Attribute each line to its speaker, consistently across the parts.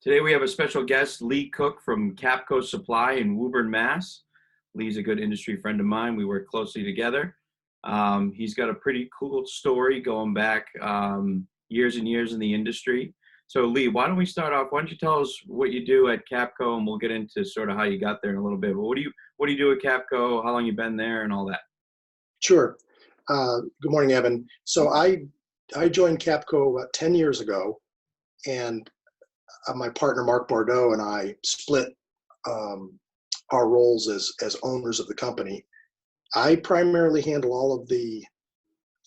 Speaker 1: Today we have a special guest, Lee Cook from Capco Supply in Woburn, Mass. Lee's a good industry friend of mine. We work closely together. He's got a pretty cool story going back years and years in the industry. So Lee, why don't we start off? Why don't you tell us what you do at Capco, and we'll get into sort of how you got there in a little bit. But what do you do at Capco? How long you been there, and all that?
Speaker 2: Sure. Good morning, Evan. So I joined Capco about 10 years ago, and my partner Mark Bordeaux and I split our roles as owners of the company. I primarily handle all of the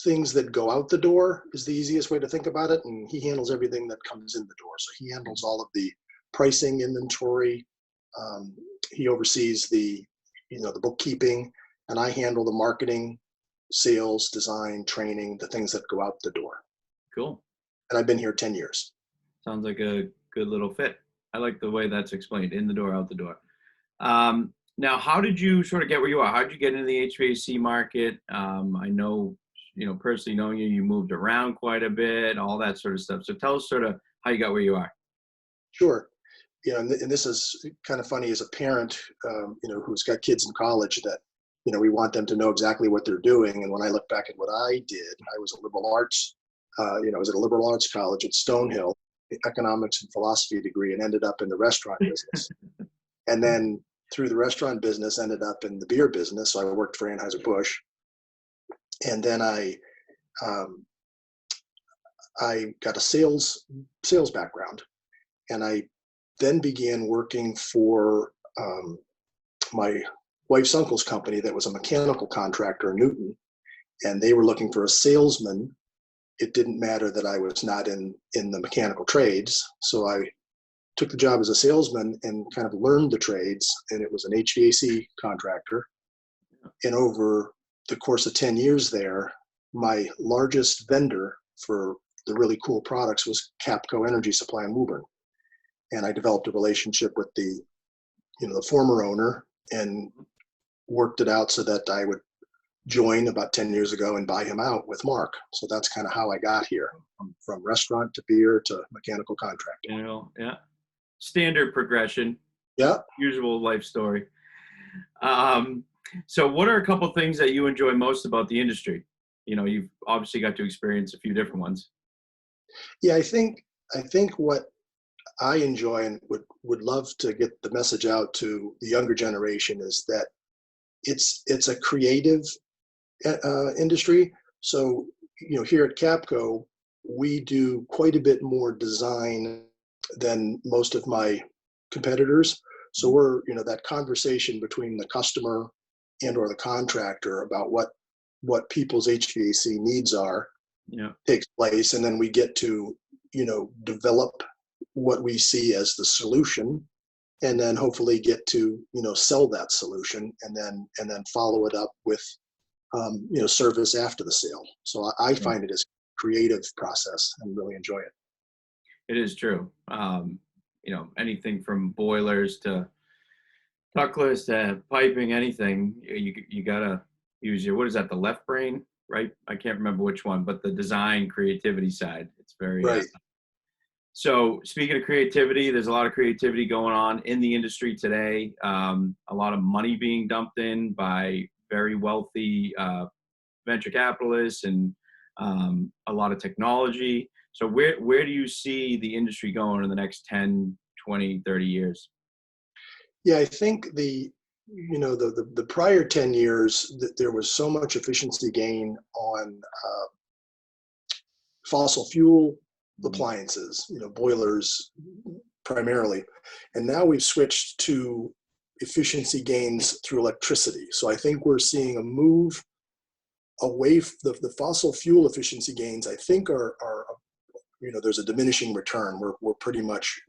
Speaker 2: things that go out the door, is the easiest way to think about it, and he handles everything that comes in the door. So he handles all of the pricing, inventory. He oversees the bookkeeping, and I handle the marketing, sales, design, training, the things that go out the door.
Speaker 1: Cool.
Speaker 2: And I've been here 10 years.
Speaker 1: Sounds like a good little fit. I like the way that's explained, in the door, out the door. Now, how did you sort of get where you are? How did you get into the HVAC market? I know, personally knowing you, you moved around quite a bit, all that sort of stuff. So tell us sort of how you got where you are.
Speaker 2: Sure. And this is kind of funny as a parent, who's got kids in college that, we want them to know exactly what they're doing. And when I look back at what I did, I was a liberal arts, I was at a liberal arts college at Stonehill, economics and philosophy degree, and ended up in the restaurant business. And then through the restaurant business, ended up in the beer business. So I worked for Anheuser-Busch. And then I got a sales background, and I then began working for my wife's uncle's company that was a mechanical contractor in Newton, and they were looking for a salesman. It didn't matter that I was not in the mechanical trades, so I took the job as a salesman and kind of learned the trades, and it was an HVAC contractor. And over the course of 10 years there, my largest vendor for the really cool products was Capco Energy Supply in Woburn. And I developed a relationship with the former owner and worked it out so that I would join about 10 years ago and buy him out with Mark. So that's kind of how I got here, from restaurant to beer to mechanical contracting.
Speaker 1: Yeah. Standard progression.
Speaker 2: Yeah.
Speaker 1: Usual life story. So what are a couple things that you enjoy most about the industry? You've obviously got to experience a few different ones.
Speaker 2: Yeah, I think what I enjoy and would love to get the message out to the younger generation is that it's a creative industry. So, here at Capco, we do quite a bit more design than most of my competitors. So we're, that conversation between the customer and or the contractor about what people's HVAC needs are, takes place. And then we get to, develop what we see as the solution, and then hopefully get to, sell that solution, and then follow it up with, service after the sale. So I find it as a creative process and really enjoy it.
Speaker 1: It is true. Anything from boilers to ductless to piping, anything, you gotta use your, what is that, the left brain, right? I can't remember which one, but the design creativity side. It's very
Speaker 2: right.
Speaker 1: So speaking of creativity, there's a lot of creativity going on in the industry today. A lot of money being dumped in by very wealthy venture capitalists, and a lot of technology. So where do you see the industry going in the next 10, 20, 30 years?
Speaker 2: Yeah, I think the prior 10 years, there was so much efficiency gain on fossil fuel appliances, boilers primarily. And now we've switched to efficiency gains through electricity. So I think we're seeing a move away from the fossil fuel efficiency gains. I think are there's a diminishing return. We're pretty much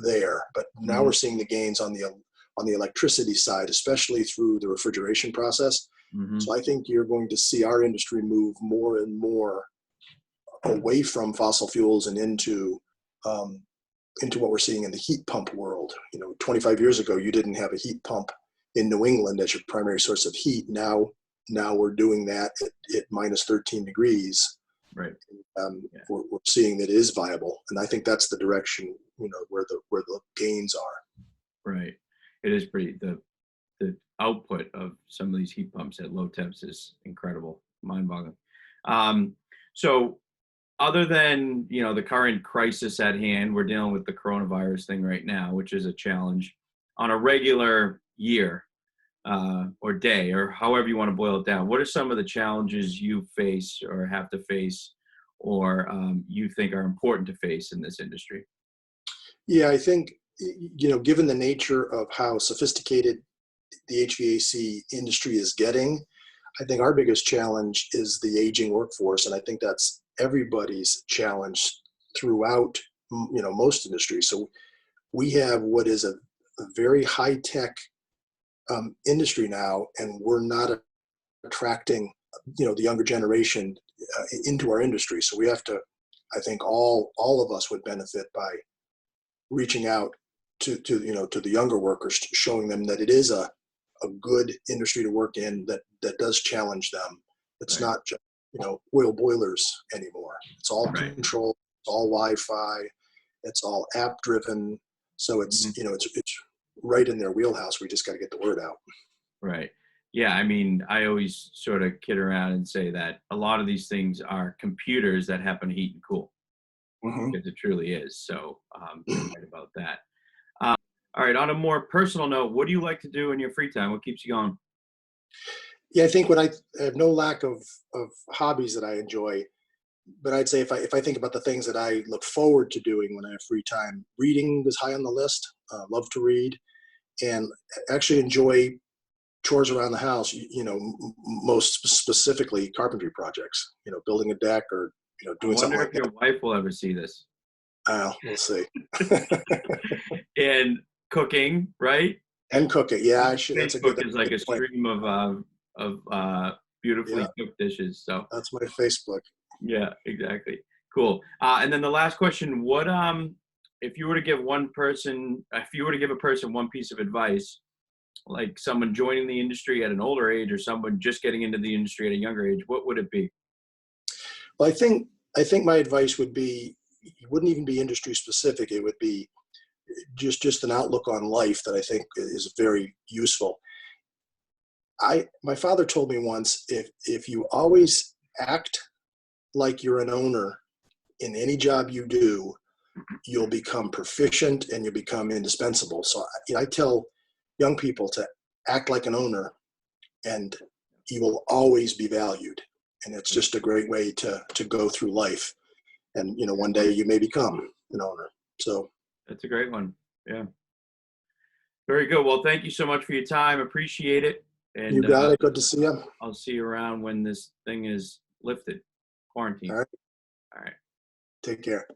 Speaker 2: there, but now we're seeing the gains on the electricity side, especially through the refrigeration process. So I think you're going to see our industry move more and more away from fossil fuels and into what we're seeing in the heat pump world. 25 years ago, you didn't have a heat pump in New England as your primary source of heat. Now we're doing that at minus 13 degrees.
Speaker 1: Right. Yeah.
Speaker 2: We're seeing that it is viable, and I think that's the direction, where the gains are.
Speaker 1: Right. It is pretty, the output of some of these heat pumps at low temps is incredible, mind-boggling. Um, so other than, the current crisis at hand, we're dealing with the coronavirus thing right now, which is a challenge on a regular year, or day, or however you want to boil it down. What are some of the challenges you face or have to face, or you think are important to face in this industry?
Speaker 2: Yeah, I think, given the nature of how sophisticated the HVAC industry is getting, I think our biggest challenge is the aging workforce, and I think that's everybody's challenge throughout, most industries. So we have what is a very high tech industry now, and we're not attracting, the younger generation into our industry. So we have to, I think all of us would benefit by reaching out to the younger workers, showing them that it is a good industry to work in, that does challenge them. It's
Speaker 1: Right.
Speaker 2: not just, oil boilers anymore. It's all
Speaker 1: Right.
Speaker 2: control, it's all Wi-Fi, it's all app driven. So it's,
Speaker 1: Mhm.
Speaker 2: it's right in their wheelhouse. We just got to get the word out.
Speaker 1: Right. Yeah. I mean, I always sort of kid around and say that a lot of these things are computers that happen to heat and cool,
Speaker 2: Hmm.
Speaker 1: because it truly is. So you're right about that. All right. On a more personal note, what do you like to do in your free time? What keeps you going?
Speaker 2: Yeah, I think I have no lack of hobbies that I enjoy, but I'd say if I think about the things that I look forward to doing when I have free time, reading is high on the list. Love to read, and actually enjoy chores around the house. Most specifically carpentry projects. Building a deck, or
Speaker 1: I
Speaker 2: doing something
Speaker 1: wonder
Speaker 2: like
Speaker 1: if
Speaker 2: that.
Speaker 1: your wife will ever see this.
Speaker 2: We'll see.
Speaker 1: And cooking, right?
Speaker 2: And cook it. Yeah, I should. That's
Speaker 1: Facebook is
Speaker 2: a
Speaker 1: like
Speaker 2: good
Speaker 1: a
Speaker 2: point.
Speaker 1: stream of
Speaker 2: Yeah,
Speaker 1: beautifully cooked dishes. So
Speaker 2: that's my Facebook.
Speaker 1: yeah, exactly. Cool. And then the last question: what if you were to give a person one piece of advice, like someone joining the industry at an older age or someone just getting into the industry at a younger age, what would it be?
Speaker 2: Well, I think my advice would be, it wouldn't even be industry specific. It would be just an outlook on life that I think is very useful. My father told me once, if you always act like you're an owner in any job you do, you'll become proficient and you'll become indispensable. So I tell young people to act like an owner, and you will always be valued. And it's just a great way to go through life. And one day you may become an owner. So
Speaker 1: That's a great one. Yeah. Very good. Well, thank you so much for your time. Appreciate it.
Speaker 2: you
Speaker 1: And
Speaker 2: got it. Good to see you.
Speaker 1: I'll see you around when this thing is lifted,
Speaker 2: All
Speaker 1: quarantine.
Speaker 2: right.
Speaker 1: All right.
Speaker 2: Take care.